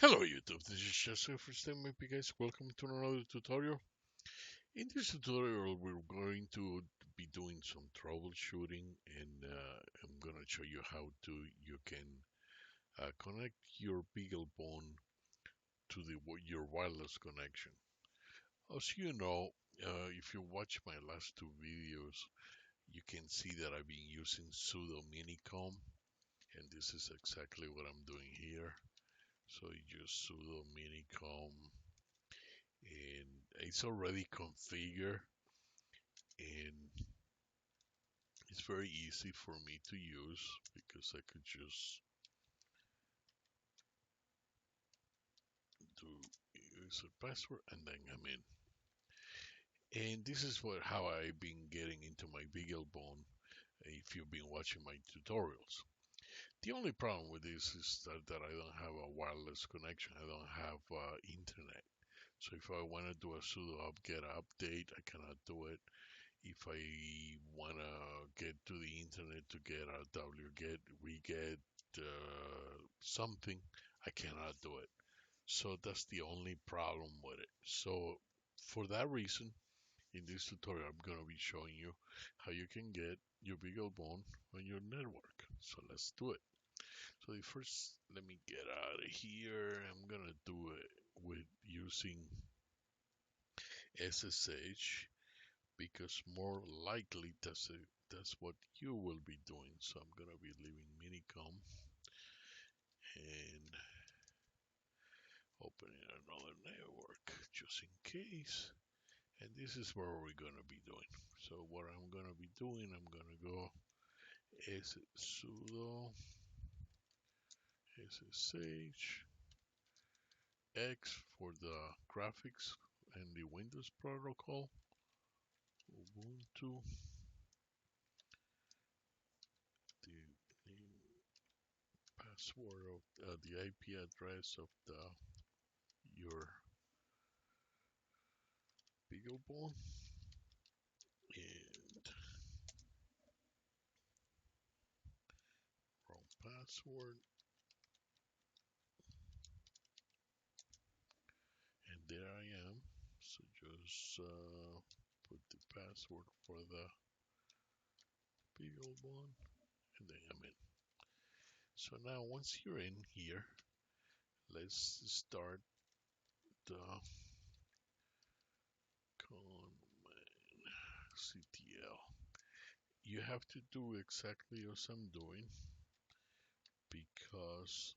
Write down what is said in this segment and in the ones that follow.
Hello YouTube, this is Chester. First time maybe guys, welcome to another tutorial. In this tutorial we're going to be doing some troubleshooting and I'm gonna show you how you can connect your Beaglebone to your wireless connection. As you know, if you watch my last two videos, you can see that I've been using sudo minicom, and this is exactly what I'm doing here. So you just sudo minicom and it's already configured and it's very easy for me to use because I could just do user password and then I'm in. And this is how I've been getting into my Beaglebone if you've been watching my tutorials. The only problem with this is that I don't have a wireless connection. I don't have internet. So if I want to do a sudo apt-get update, I cannot do it. If I wanna get to the internet to get a wget reget something, I cannot do it. So that's the only problem with it. So for that reason, in this tutorial, I'm gonna be showing you how you can get your Beaglebone on your network. So let's do it. So the first, let me get out of here. I'm gonna do it with using SSH because more likely that's what you will be doing. So I'm gonna be leaving minicom and opening another network just in case. And this is where we're gonna be doing. So what I'm gonna be doing, I'm gonna go sudo ssh x for the graphics and the Windows protocol, Ubuntu, the password of the IP address of your Beaglebone, and wrong password, and there I am. So just put the password for the Beaglebone, and then I'm in. So now once you're in here, let's start the CTL. You have to do exactly as I'm doing because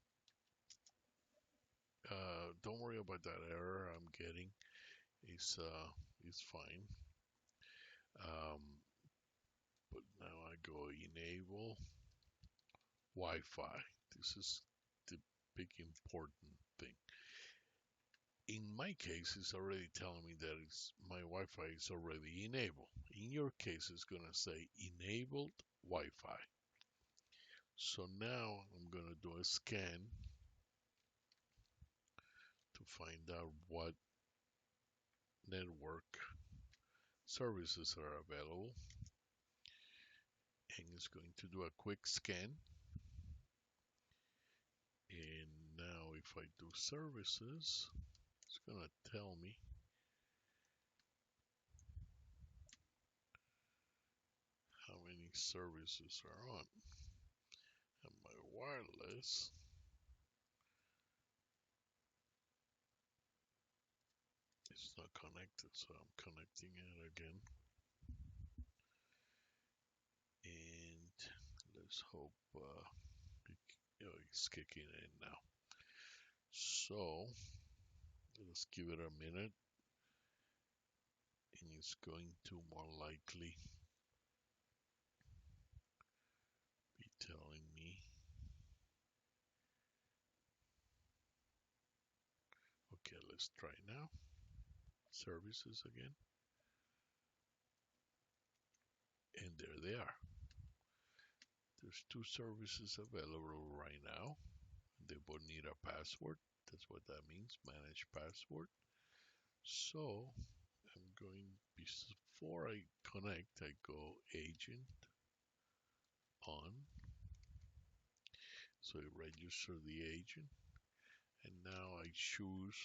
don't worry about that error I'm getting. It's fine. Um, but now I go enable Wi-Fi. This is the big important thing. In my case, it's already telling me that my Wi-Fi is already enabled. In your case, it's gonna say enabled Wi-Fi. So now I'm gonna do a scan to find out what network services are available, and it's going to do a quick scan. And now if I do services, it's gonna tell me how many services are on. And my wireless is not connected, so I'm connecting it again. And let's hope it's kicking in now. So let's give it a minute, and it's going to more likely be telling me. Okay, let's try now. Services again. And there they are. There's two services available right now. They both need a password. That's what that means, manage password. So I'm going, before I connect, I go agent on. So I register the agent. And now choose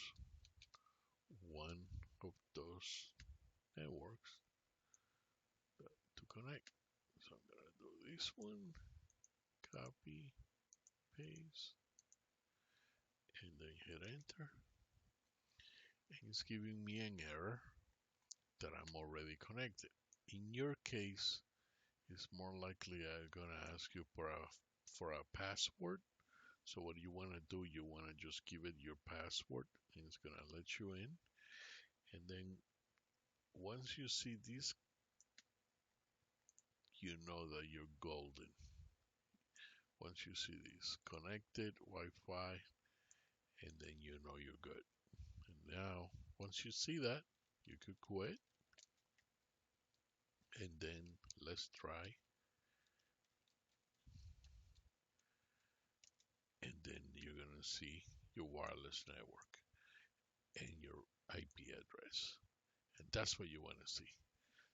one of those networks to connect. So I'm gonna do this one, copy, paste, and then hit enter. And it's giving me an error that I'm already connected. In your case, it's more likely I'm gonna ask you for a password. So what you want to do, you want to just give it your password, and it's gonna let you in. And then once you see this, you know that you're golden. Once you see this connected Wi-Fi, and then you know you're good. And now, once you see that, you could quit, and then let's try, and then you're gonna see your wireless network and your IP address, and that's what you want to see.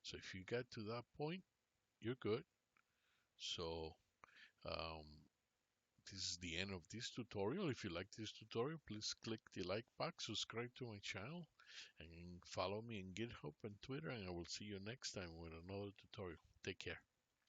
So if you get to that point, you're good. So um, this is the end of this tutorial. If you like this tutorial, please click the like box, subscribe to my channel, and follow me on GitHub and Twitter, and I will see you next time with another tutorial. Take care.